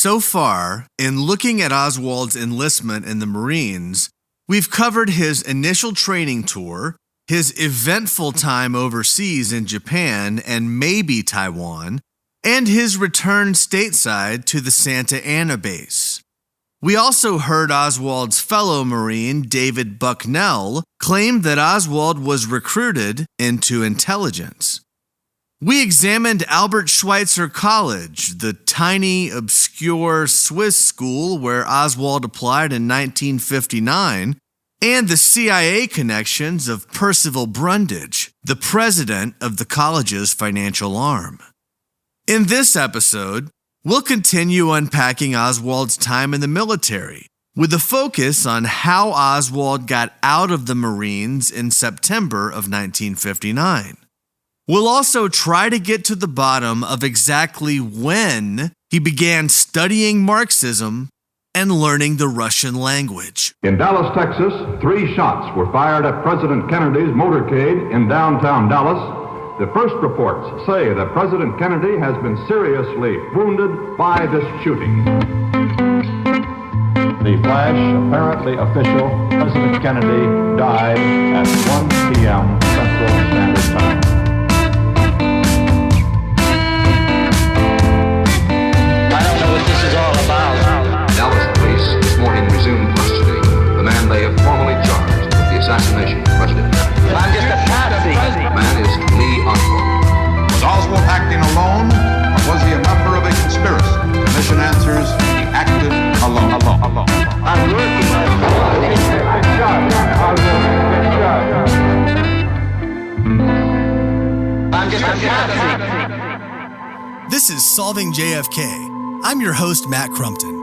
So far, in looking at Oswald's enlistment in the Marines, we've covered his initial training tour, his eventful time overseas in Japan and maybe Taiwan, and his return stateside to the Santa Ana base. We also heard Oswald's fellow Marine, David Bucknell, claim that Oswald was recruited into intelligence. We examined Albert Schweitzer College, the tiny, obscure Swiss school where Oswald applied in 1959, and the CIA connections of Percival Brundage, the president of the college's financial arm. In this episode, we'll continue unpacking Oswald's time in the military, with a focus on how Oswald got out of the Marines in September of 1959. We'll also try to get to the bottom of exactly when he began studying Marxism and learning the Russian language. In Dallas, Texas, 3 shots were fired at President Kennedy's motorcade in downtown Dallas. The first reports say that President Kennedy has been seriously wounded by this shooting. The flash, apparently official, President Kennedy died at 1 p.m. Central Standard Time. I don't know what this is all about. Dallas police this morning resumed questioning the man they have formally charged with the assassination of President Kennedy. I'm just a patsy. The man is Lee Oswald. Was Oswald acting alone, or was he a member of a conspiracy? Commission answers, he acted alone. I'm working on I'm just a patsy. This is Solving JFK. I'm your host, Matt Crumpton.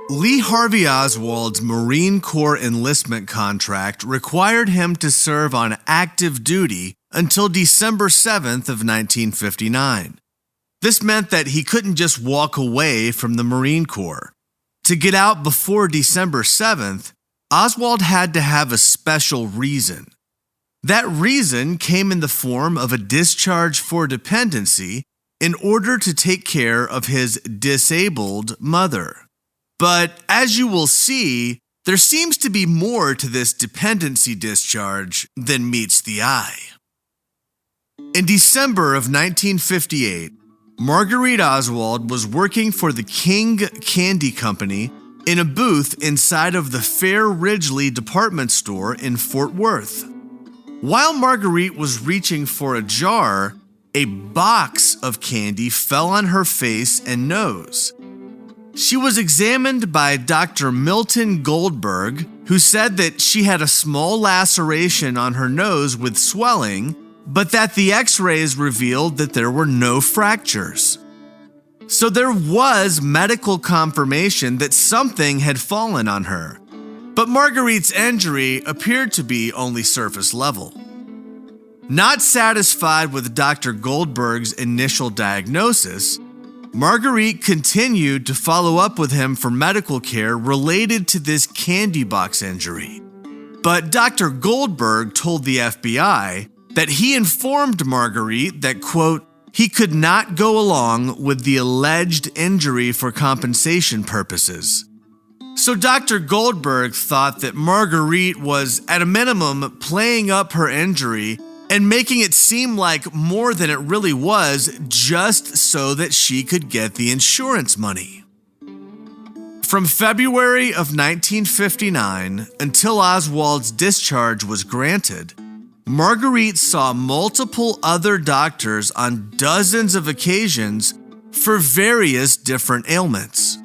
Lee Harvey Oswald's Marine Corps enlistment contract required him to serve on active duty until December 7th of 1959. This meant that he couldn't just walk away from the Marine Corps. To get out before December 7th, Oswald had to have a special reason. That reason came in the form of a discharge for dependency in order to take care of his disabled mother. But as you will see, there seems to be more to this dependency discharge than meets the eye. In December of 1958, Marguerite Oswald was working for the King Candy Company in a booth inside of the Fair Ridgely department store in Fort Worth. While Marguerite was reaching for a jar, a box of candy fell on her face and nose. She was examined by Dr. Milton Goldberg, who said that she had a small laceration on her nose with swelling, but that the x-rays revealed that there were no fractures. So there was medical confirmation that something had fallen on her, but Marguerite's injury appeared to be only surface level. Not satisfied with Dr. Goldberg's initial diagnosis, Marguerite continued to follow up with him for medical care related to this candy box injury. But Dr. Goldberg told the FBI that he informed Marguerite that, quote, he could not go along with the alleged injury for compensation purposes. So Dr. Goldberg thought that Marguerite was, at a minimum, playing up her injury and making it seem like more than it really was just so that she could get the insurance money. From February of 1959 until Oswald's discharge was granted, Marguerite saw multiple other doctors on dozens of occasions for various different ailments.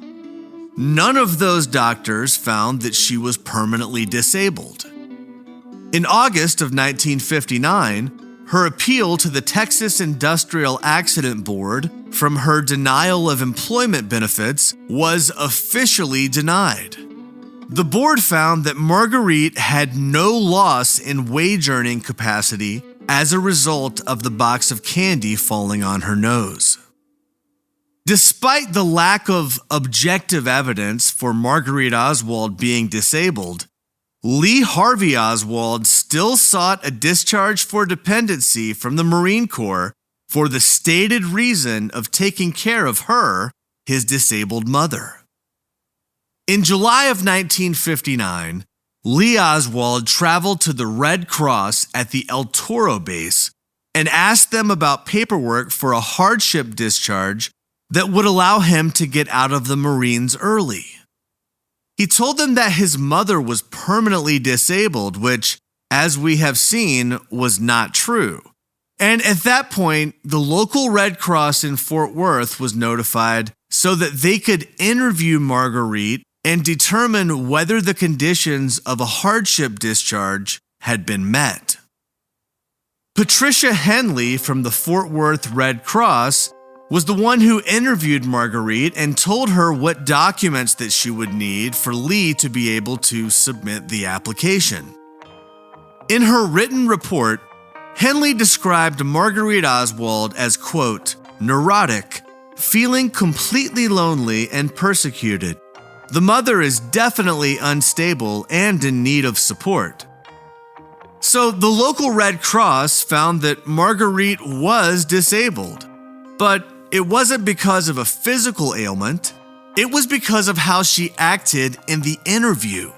None of those doctors found that she was permanently disabled. In August of 1959, her appeal to the Texas Industrial Accident Board from her denial of employment benefits was officially denied. The board found that Marguerite had no loss in wage earning capacity as a result of the box of candy falling on her nose. Despite the lack of objective evidence for Marguerite Oswald being disabled, Lee Harvey Oswald still sought a discharge for dependency from the Marine Corps for the stated reason of taking care of her, his disabled mother. In July of 1959, Lee Oswald traveled to the Red Cross at the El Toro base and asked them about paperwork for a hardship discharge that would allow him to get out of the Marines early. He told them that his mother was permanently disabled, which, as we have seen, was not true. And at that point, the local Red Cross in Fort Worth was notified so that they could interview Marguerite and determine whether the conditions of a hardship discharge had been met. Patricia Henley from the Fort Worth Red Cross was the one who interviewed Marguerite and told her what documents that she would need for Lee to be able to submit the application. In her written report, Henley described Marguerite Oswald as, quote, neurotic, feeling completely lonely and persecuted. The mother is definitely unstable and in need of support. So the local Red Cross found that Marguerite was disabled, but it wasn't because of a physical ailment. It was because of how she acted in the interview.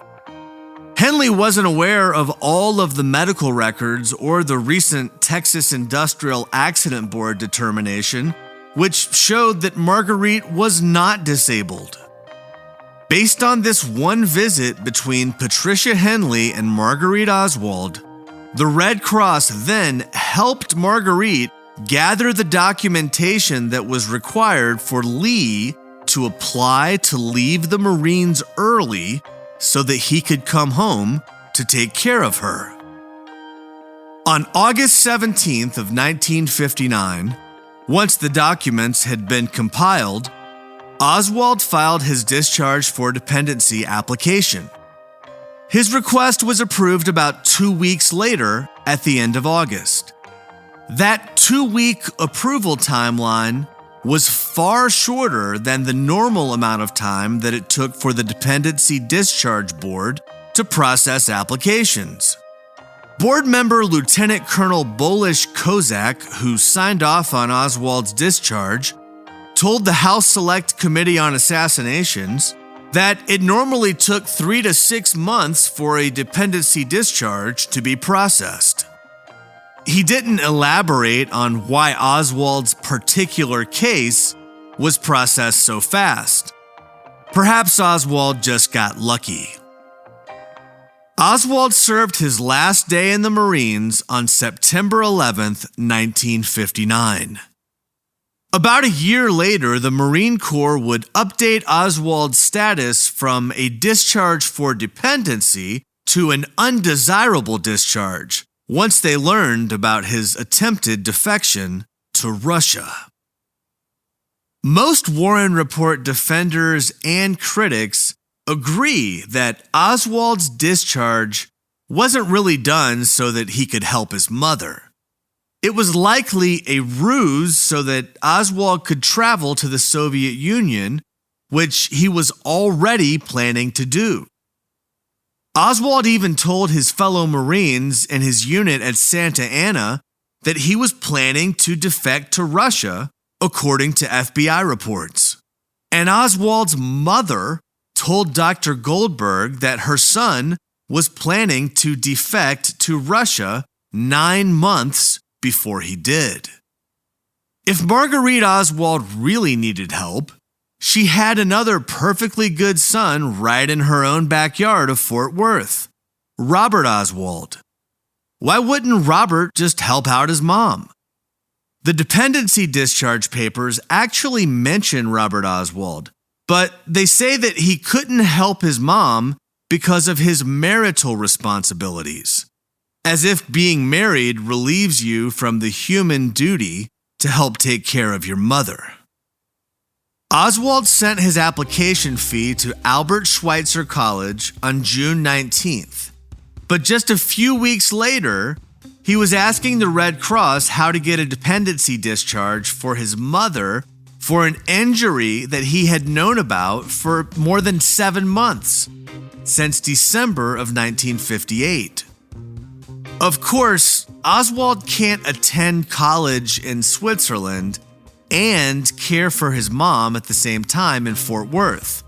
Henley wasn't aware of all of the medical records or the recent Texas Industrial Accident Board determination, which showed that Marguerite was not disabled. Based on this one visit between Patricia Henley and Marguerite Oswald, the Red Cross then helped Marguerite gather the documentation that was required for Lee to apply to leave the Marines early so that he could come home to take care of her. On August 17th of 1959, once the documents had been compiled, Oswald filed his discharge for dependency application. His request was approved about 2 weeks later at the end of August. That 2-week approval timeline was far shorter than the normal amount of time that it took for the Dependency Discharge Board to process applications. Board member Lieutenant Colonel Bolish Kozak, who signed off on Oswald's discharge, told the House Select Committee on Assassinations that it normally took 3 to 6 months for a dependency discharge to be processed. He didn't elaborate on why Oswald's particular case was processed so fast. Perhaps Oswald just got lucky. Oswald served his last day in the Marines on September 11th, 1959. About a year later, the Marine Corps would update Oswald's status from a discharge for dependency to an undesirable discharge once they learned about his attempted defection to Russia. Most Warren Report defenders and critics agree that Oswald's discharge wasn't really done so that he could help his mother. It was likely a ruse so that Oswald could travel to the Soviet Union, which he was already planning to do. Oswald even told his fellow Marines and his unit at Santa Ana that he was planning to defect to Russia, according to FBI reports. And Oswald's mother told Dr. Goldberg that her son was planning to defect to Russia 9 months before he did. If Marguerite Oswald really needed help, she had another perfectly good son right in her own backyard of Fort Worth, Robert Oswald. Why wouldn't Robert just help out his mom? The dependency discharge papers actually mention Robert Oswald, but they say that he couldn't help his mom because of his marital responsibilities, as if being married relieves you from the human duty to help take care of your mother. Oswald sent his application fee to Albert Schweitzer College on June 19th, but just a few weeks later, he was asking the Red Cross how to get a dependency discharge for his mother for an injury that he had known about for more than 7 months, since December of 1958. Of course, Oswald can't attend college in Switzerland and care for his mom at the same time in Fort Worth.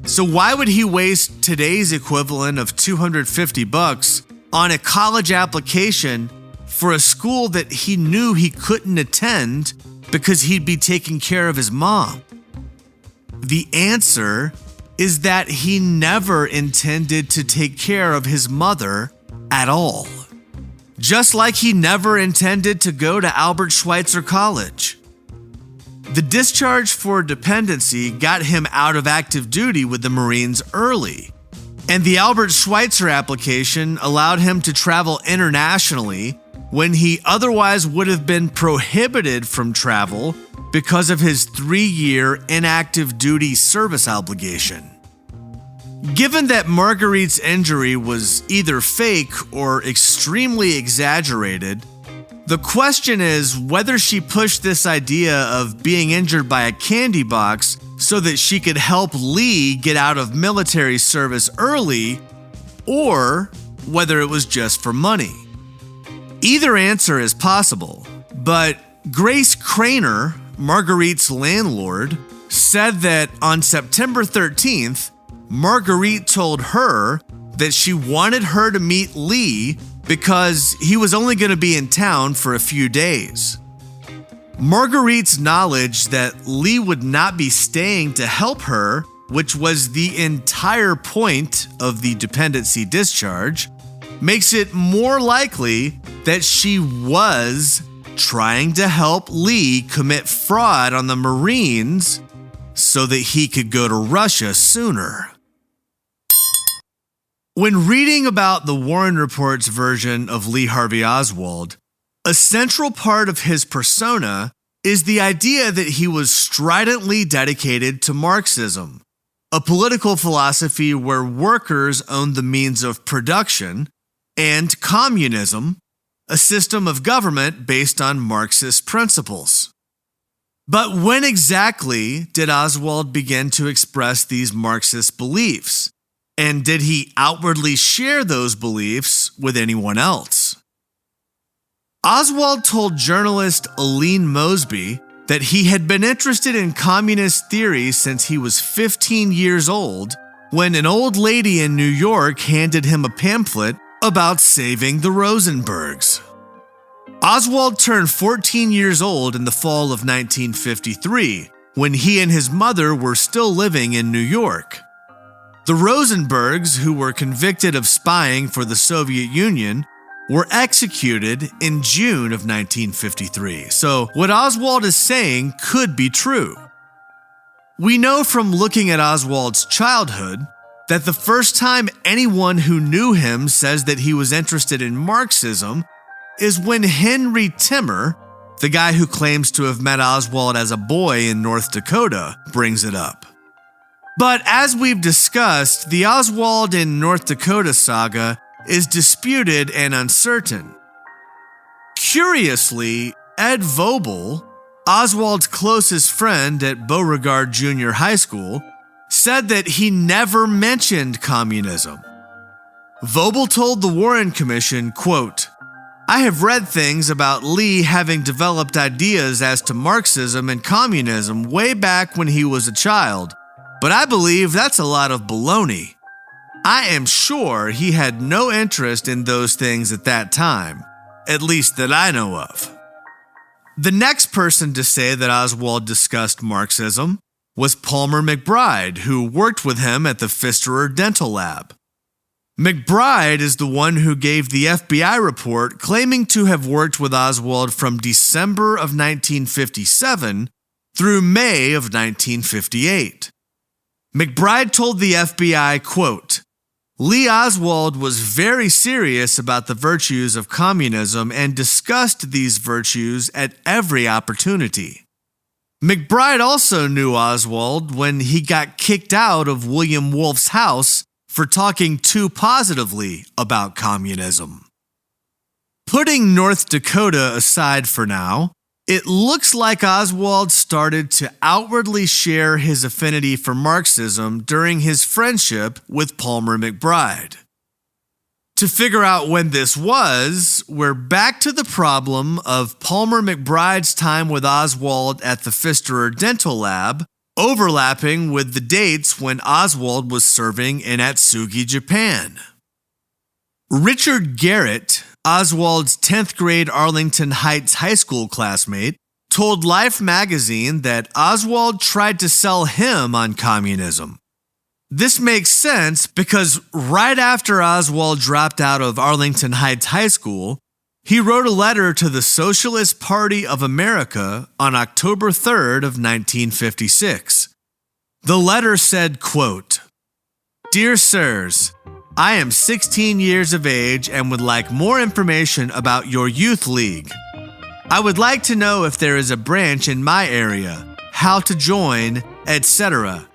So why would he waste today's equivalent of $250 on a college application for a school that he knew he couldn't attend because he'd be taking care of his mom? The answer is that he never intended to take care of his mother at all. Just like he never intended to go to Albert Schweitzer College. The discharge for dependency got him out of active duty with the Marines early, and the Albert Schweitzer application allowed him to travel internationally when he otherwise would have been prohibited from travel because of his 3-year inactive duty service obligation. Given that Marguerite's injury was either fake or extremely exaggerated, the question is whether she pushed this idea of being injured by a candy box so that she could help Lee get out of military service early, or whether it was just for money. Either answer is possible, but Grace Craner, Marguerite's landlord, said that on September 13th, Marguerite told her that she wanted her to meet Lee because he was only going to be in town for a few days. Marguerite's knowledge that Lee would not be staying to help her, which was the entire point of the dependency discharge, makes it more likely that she was trying to help Lee commit fraud on the Marines so that he could go to Russia sooner. When reading about the Warren Report's version of Lee Harvey Oswald, a central part of his persona is the idea that he was stridently dedicated to Marxism, a political philosophy where workers owned the means of production, and communism, a system of government based on Marxist principles. But when exactly did Oswald begin to express these Marxist beliefs? And did he outwardly share those beliefs with anyone else? Oswald told journalist Aline Mosby that he had been interested in communist theory since he was 15 years old when an old lady in New York handed him a pamphlet about saving the Rosenbergs. Oswald turned 14 years old in the fall of 1953 when he and his mother were still living in New York. The Rosenbergs, who were convicted of spying for the Soviet Union, were executed in June of 1953, so what Oswald is saying could be true. We know from looking at Oswald's childhood that the first time anyone who knew him says that he was interested in Marxism is when Henry Timmer, the guy who claims to have met Oswald as a boy in North Dakota, brings it up. But as we've discussed, the Oswald in North Dakota saga is disputed and uncertain. Curiously, Ed Vobel, Oswald's closest friend at Beauregard Junior High School, said that he never mentioned communism. Vobel told the Warren Commission, quote, "I have read things about Lee having developed ideas as to Marxism and communism way back when he was a child, but I believe that's a lot of baloney. I am sure he had no interest in those things at that time, at least that I know of." The next person to say that Oswald discussed Marxism was Palmer McBride, who worked with him at the Pfisterer Dental Lab. McBride is the one who gave the FBI report claiming to have worked with Oswald from December of 1957 through May of 1958. McBride told the FBI, quote, "Lee Oswald was very serious about the virtues of communism and discussed these virtues at every opportunity." McBride also knew Oswald when he got kicked out of William Wolfe's house for talking too positively about communism. Putting North Dakota aside for now, it looks like Oswald started to outwardly share his affinity for Marxism during his friendship with Palmer McBride. To figure out when this was, we're back to the problem of Palmer McBride's time with Oswald at the Pfisterer Dental Lab, overlapping with the dates when Oswald was serving in Atsugi, Japan. Richard Garrett, Oswald's 10th grade Arlington Heights high school classmate, told Life magazine that Oswald tried to sell him on communism. This makes sense because right after Oswald dropped out of Arlington Heights High School, he wrote a letter to the Socialist Party of America on October 3rd of 1956. The letter said, quote, "Dear Sirs, I am 16 years of age and would like more information about your youth league. I would like to know if there is a branch in my area, how to join, etc.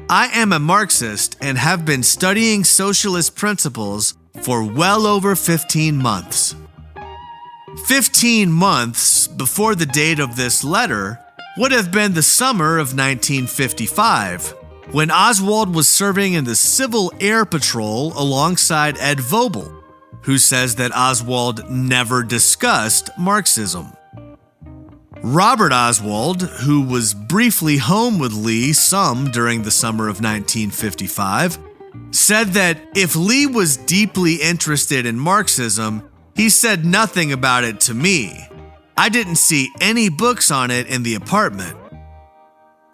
I am a Marxist and have been studying socialist principles for well over 15 months. 15 months before the date of this letter would have been the summer of 1955, when Oswald was serving in the Civil Air Patrol alongside Ed Vogel, who says that Oswald never discussed Marxism. Robert Oswald, who was briefly home with Lee some during the summer of 1955, said that if Lee was deeply interested in Marxism, he said nothing about it to me. I didn't see any books on it in the apartment.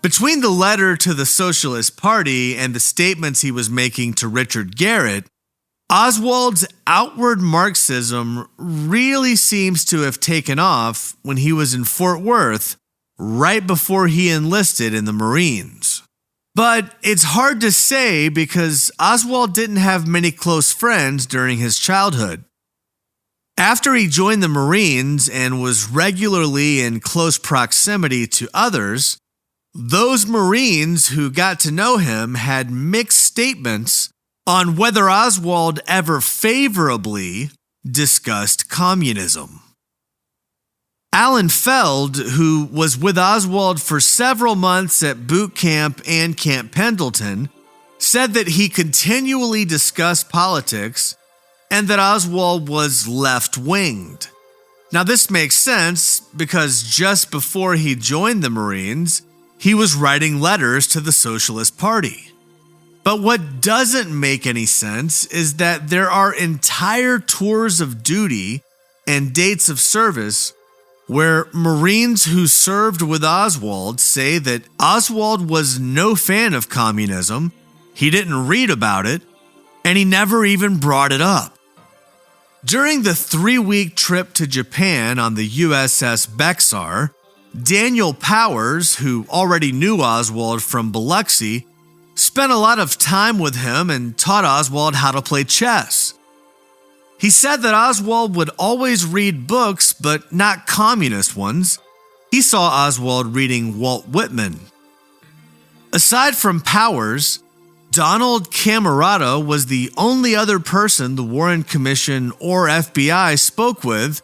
Between the letter to the Socialist Party and the statements he was making to Richard Garrett, Oswald's outward Marxism really seems to have taken off when he was in Fort Worth, right before he enlisted in the Marines. But it's hard to say because Oswald didn't have many close friends during his childhood. After he joined the Marines and was regularly in close proximity to others, those Marines who got to know him had mixed statements on whether Oswald ever favorably discussed communism. Alan Feld, who was with Oswald for several months at boot camp and Camp Pendleton, said that he continually discussed politics and that Oswald was left-winged. Now this makes sense because just before he joined the Marines, he was writing letters to the Socialist Party. But what doesn't make any sense is that there are entire tours of duty and dates of service where Marines who served with Oswald say that Oswald was no fan of communism, he didn't read about it, and he never even brought it up. During the 3-week trip to Japan on the USS Bexar, Daniel Powers, who already knew Oswald from Biloxi, spent a lot of time with him and taught Oswald how to play chess. He said that Oswald would always read books, but not communist ones. He saw Oswald reading Walt Whitman. Aside from Powers, Donald Camerata was the only other person the Warren Commission or FBI spoke with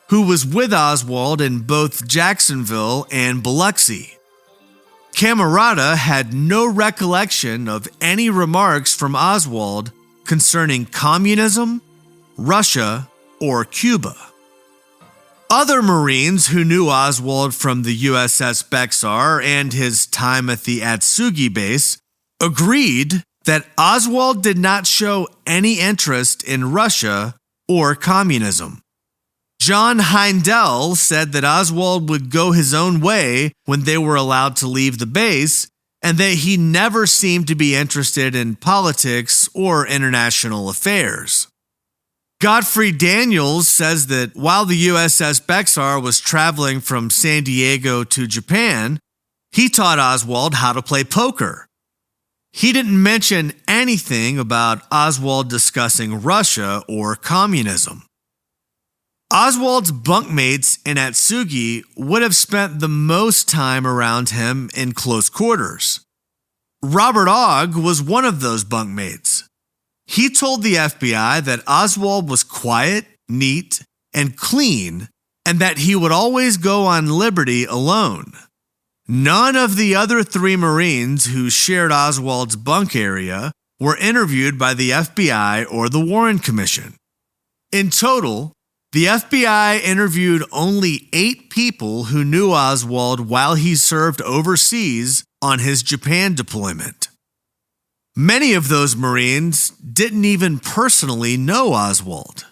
who was with Oswald in both Jacksonville and Biloxi. Camerata had no recollection of any remarks from Oswald concerning communism, Russia, or Cuba. Other Marines who knew Oswald from the USS Bexar and his time at the Atsugi base agreed that Oswald did not show any interest in Russia or communism. John Heindel said that Oswald would go his own way when they were allowed to leave the base, and that he never seemed to be interested in politics or international affairs. Godfrey Daniels says that while the USS Bexar was traveling from San Diego to Japan, he taught Oswald how to play poker. He didn't mention anything about Oswald discussing Russia or communism. Oswald's bunkmates in Atsugi would have spent the most time around him in close quarters. Robert Ogg was one of those bunkmates. He told the FBI that Oswald was quiet, neat, and clean, and that he would always go on liberty alone. None of the other 3 Marines who shared Oswald's bunk area were interviewed by the FBI or the Warren Commission. In total, the FBI interviewed only 8 people who knew Oswald while he served overseas on his Japan deployment. Many of those Marines didn't even personally know Oswald.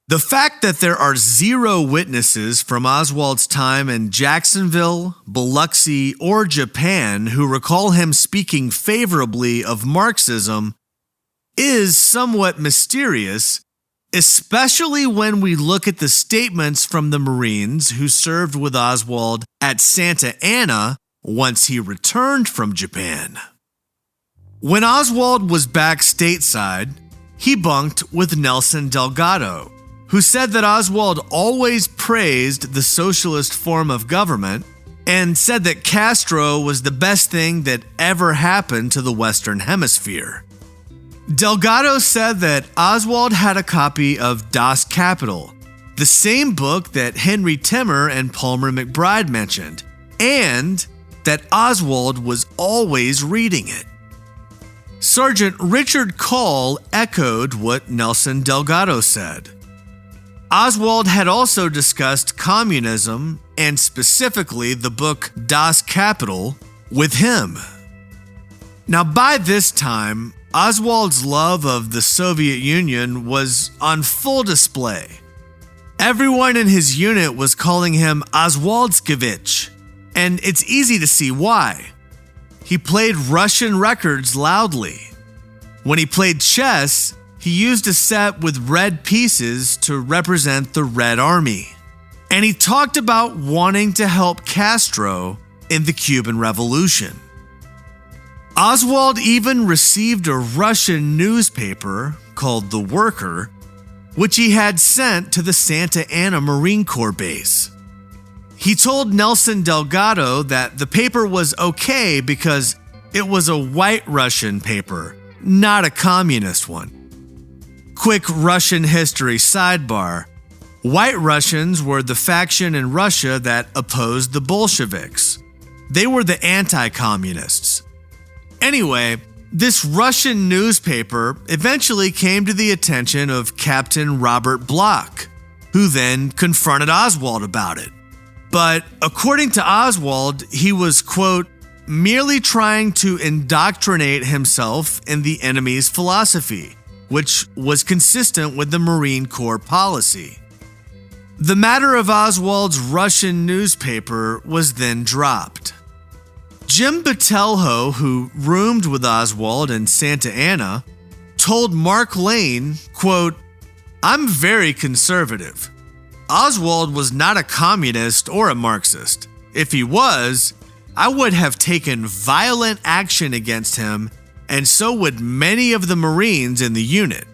The fact that there are 0 witnesses from Oswald's time in Jacksonville, Biloxi, or Japan who recall him speaking favorably of Marxism is somewhat mysterious, especially when we look at the statements from the Marines who served with Oswald at Santa Ana once he returned from Japan. When Oswald was back stateside, he bunked with Nelson Delgado, who said that Oswald always praised the socialist form of government and said that Castro was the best thing that ever happened to the Western Hemisphere. Delgado said that Oswald had a copy of Das Kapital, the same book that Henry Timmer and Palmer McBride mentioned, and that Oswald was always reading it. Sergeant Richard Call echoed what Nelson Delgado said. Oswald had also discussed communism, and specifically the book Das Kapital, with him. Now, by this time, Oswald's love of the Soviet Union was on full display. Everyone in his unit was calling him Oswaldskovich, and it's easy to see why. He played Russian records loudly. When he played chess, he used a set with red pieces to represent the Red Army. And he talked about wanting to help Castro in the Cuban Revolution. Oswald even received a Russian newspaper called The Worker, which he had sent to the Santa Ana Marine Corps base. He told Nelson Delgado that the paper was okay because it was a white Russian paper, not a communist one. Quick Russian history sidebar. White Russians were the faction in Russia that opposed the Bolsheviks. They were the anti-communists. Anyway, this Russian newspaper eventually came to the attention of Captain Robert Bloch, who then confronted Oswald about it. But according to Oswald, he was, quote, merely trying to indoctrinate himself in the enemy's philosophy, which was consistent with the Marine Corps policy. The matter of Oswald's Russian newspaper was then dropped. Jim Botelho, who roomed with Oswald in Santa Ana, told Mark Lane, quote, I'm very conservative. Oswald was not a communist or a Marxist. If he was, I would have taken violent action against him, and so would many of the Marines in the unit.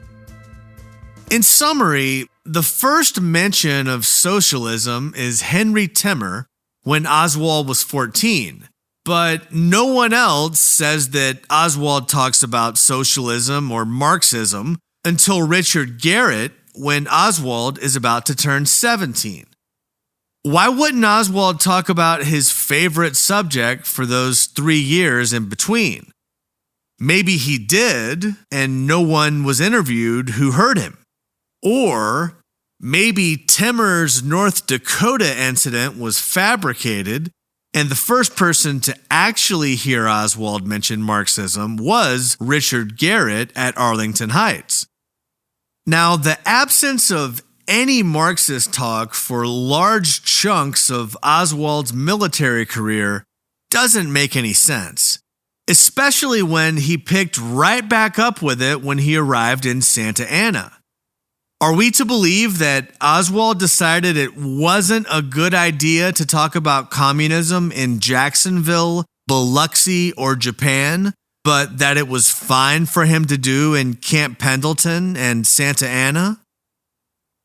In summary, the first mention of socialism is Henry Timmer when Oswald was 14, but no one else says that Oswald talks about socialism or Marxism until Richard Garrett when Oswald is about to turn 17. Why wouldn't Oswald talk about his favorite subject for those 3 years in between? Maybe he did, and no one was interviewed who heard him. Or maybe Timmer's North Dakota incident was fabricated, and the first person to actually hear Oswald mention Marxism was Richard Garrett at Arlington Heights. Now, the absence of any Marxist talk for large chunks of Oswald's military career doesn't make any sense, especially when he picked right back up with it when he arrived in Santa Ana. Are we to believe that Oswald decided it wasn't a good idea to talk about communism in Jacksonville, Biloxi, or Japan, but that it was fine for him to do in Camp Pendleton and Santa Ana?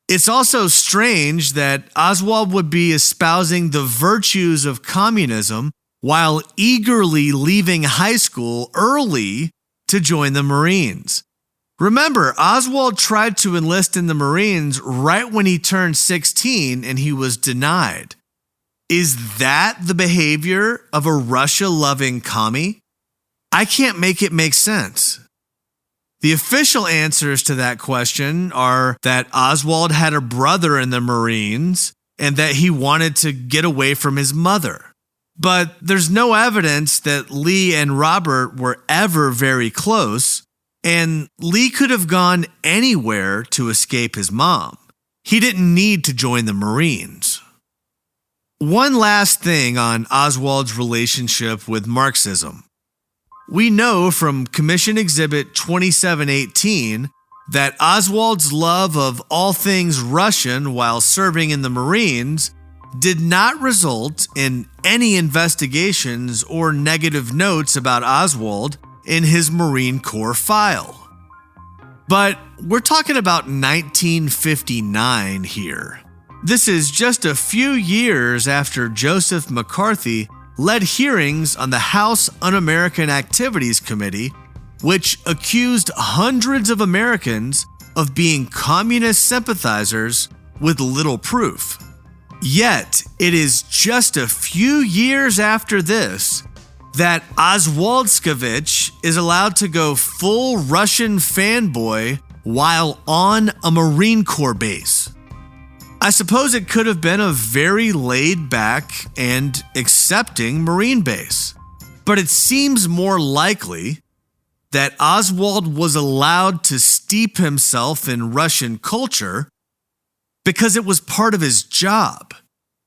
It's also strange that Oswald would be espousing the virtues of communism while eagerly leaving high school early to join the Marines. Remember, Oswald tried to enlist in the Marines right when he turned 16 and he was denied. Is that the behavior of a Russia-loving commie? I can't make it make sense. The official answers to that question are that Oswald had a brother in the Marines and that he wanted to get away from his mother. But there's no evidence that Lee and Robert were ever very close, and Lee could have gone anywhere to escape his mom. He didn't need to join the Marines. One last thing on Oswald's relationship with Marxism. We know from Commission Exhibit 2718 that Oswald's love of all things Russian while serving in the Marines did not result in any investigations or negative notes about Oswald in his Marine Corps file. But we're talking about 1959 here. This is just a few years after Joseph McCarthy led hearings on the House Un-American Activities Committee, which accused hundreds of Americans of being communist sympathizers with little proof. Yet, it is just a few years after this that Oswaldskovich is allowed to go full Russian fanboy while on a Marine Corps base. I suppose it could have been a very laid-back and accepting Marine base, but it seems more likely that Oswald was allowed to steep himself in Russian culture because it was part of his job,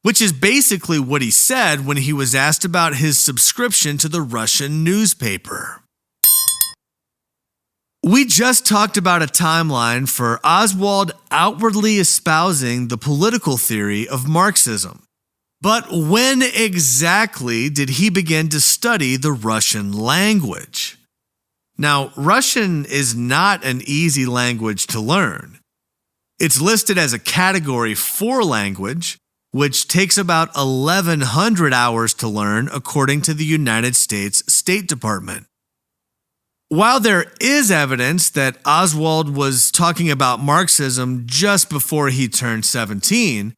which is basically what he said when he was asked about his subscription to the Russian newspaper. We just talked about a timeline for Oswald outwardly espousing the political theory of Marxism. But when exactly did he begin to study the Russian language? Now, Russian is not an easy language to learn. It's listed as a Category 4 language, which takes about 1,100 hours to learn according to the United States State Department. While there is evidence that Oswald was talking about Marxism just before he turned 17,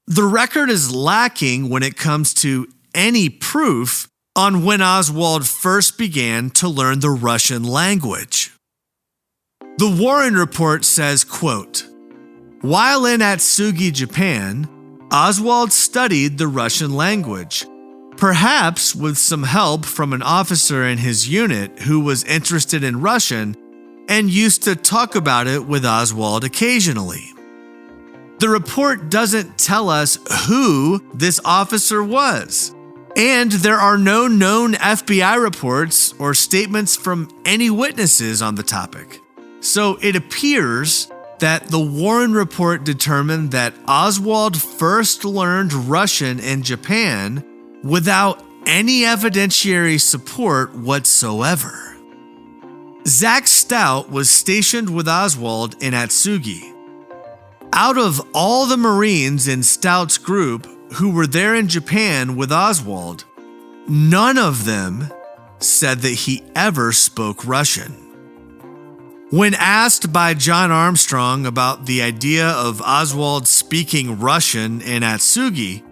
the record is lacking when it comes to any proof on when Oswald first began to learn the Russian language. The Warren Report says, quote, "While in Atsugi, Japan, Oswald studied the Russian language, perhaps with some help from an officer in his unit who was interested in Russian and used to talk about it with Oswald occasionally." The report doesn't tell us who this officer was, and there are no known FBI reports or statements from any witnesses on the topic. So it appears that the Warren Report determined that Oswald first learned Russian in Japan without any evidentiary support whatsoever. Zach Stout was stationed with Oswald in Atsugi. Out of all the Marines in Stout's group who were there in Japan with Oswald, none of them said that he ever spoke Russian. When asked by John Armstrong about the idea of Oswald speaking Russian in Atsugi,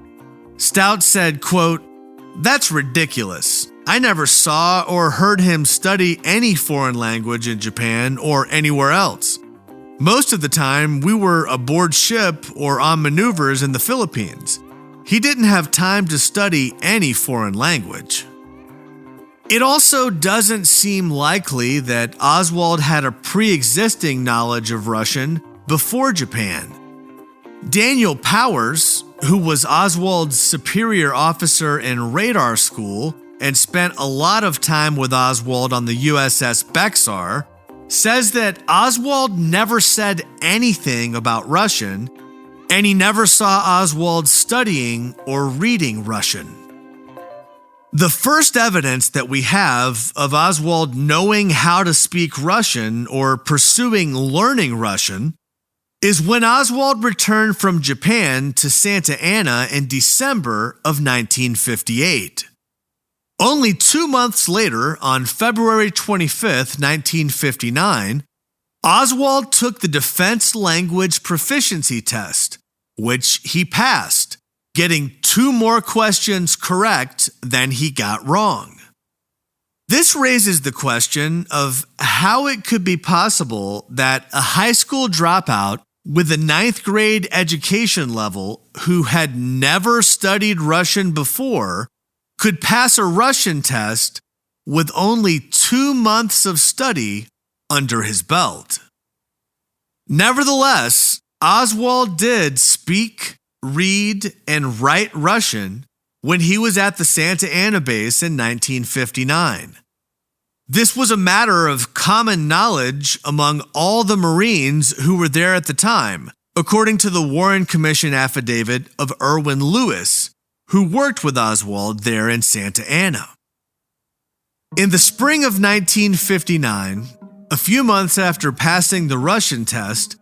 Stout said, quote, "That's ridiculous. I never saw or heard him study any foreign language in Japan or anywhere else. Most of the time, we were aboard ship or on maneuvers in the Philippines. He didn't have time to study any foreign language." It also doesn't seem likely that Oswald had a pre-existing knowledge of Russian before Japan. Daniel Powers, who was Oswald's superior officer in radar school and spent a lot of time with Oswald on the USS Bexar, says that Oswald never said anything about Russian, and he never saw Oswald studying or reading Russian. The first evidence that we have of Oswald knowing how to speak Russian or pursuing learning Russian is when Oswald returned from Japan to Santa Ana in December of 1958. Only 2 months later, on February 25th, 1959, Oswald took the Defense Language Proficiency Test, which he passed, getting 2 more questions correct than he got wrong. This raises the question of how it could be possible that a high school dropout with a 9th grade education level who had never studied Russian before could pass a Russian test with only 2 months of study under his belt. Nevertheless, Oswald did speak, read, and write Russian when he was at the Santa Ana base in 1959. This was a matter of common knowledge among all the Marines who were there at the time, according to the Warren Commission affidavit of Erwin Lewis, who worked with Oswald there in Santa Ana. In the spring of 1959, a few months after passing the Russian test,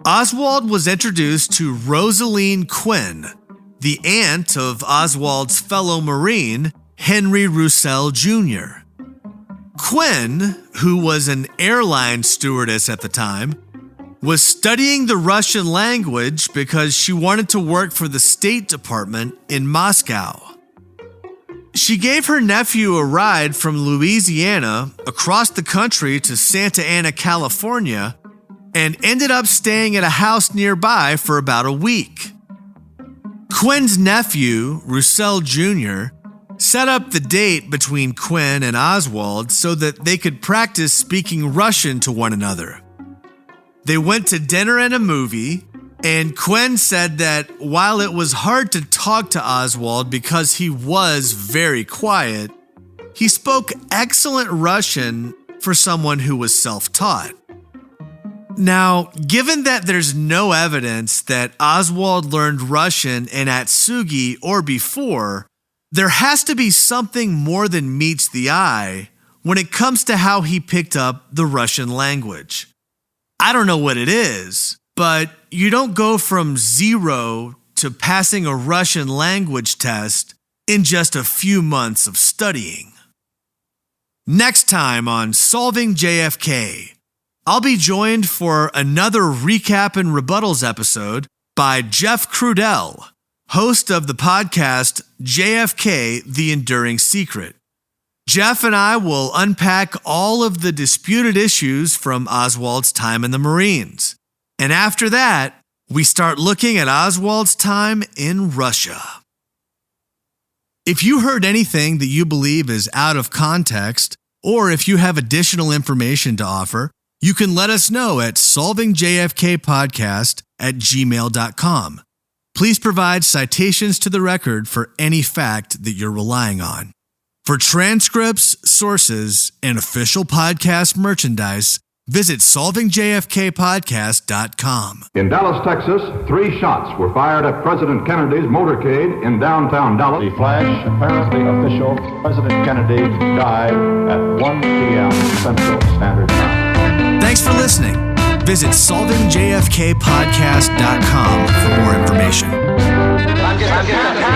Oswald was introduced to Rosaleen Quinn, the aunt of Oswald's fellow Marine, Henry Roussel Jr. Quinn, who was an airline stewardess at the time, was studying the Russian language because she wanted to work for the State Department in Moscow. She gave her nephew a ride from Louisiana across the country to Santa Ana, California, and ended up staying at a house nearby for about a week. Quinn's nephew, Roussel Jr., set up the date between Quinn and Oswald so that they could practice speaking Russian to one another. They went to dinner and a movie, and Quinn said that while it was hard to talk to Oswald because he was very quiet, he spoke excellent Russian for someone who was self-taught. Now, given that there's no evidence that Oswald learned Russian in Atsugi or before, there has to be something more than meets the eye when it comes to how he picked up the Russian language. I don't know what it is, but you don't go from 0 to passing a Russian language test in just a few months of studying. Next time on Solving JFK, I'll be joined for another recap and rebuttals episode by Jeff Crudell, host of the podcast JFK, The Enduring Secret. Jeff and I will unpack all of the disputed issues from Oswald's time in the Marines. And after that, we start looking at Oswald's time in Russia. If you heard anything that you believe is out of context, or if you have additional information to offer, you can let us know at solvingjfkpodcast@gmail.com. Please provide citations to the record for any fact that you're relying on. For transcripts, sources, and official podcast merchandise, visit solvingjfkpodcast.com. In Dallas, Texas, 3 shots were fired at President Kennedy's motorcade in downtown Dallas. The flash, apparently official, President Kennedy died at 1 p.m. Central Standard Time. Thanks for listening. Visit solvingjfkpodcast.com for more information. I'm getting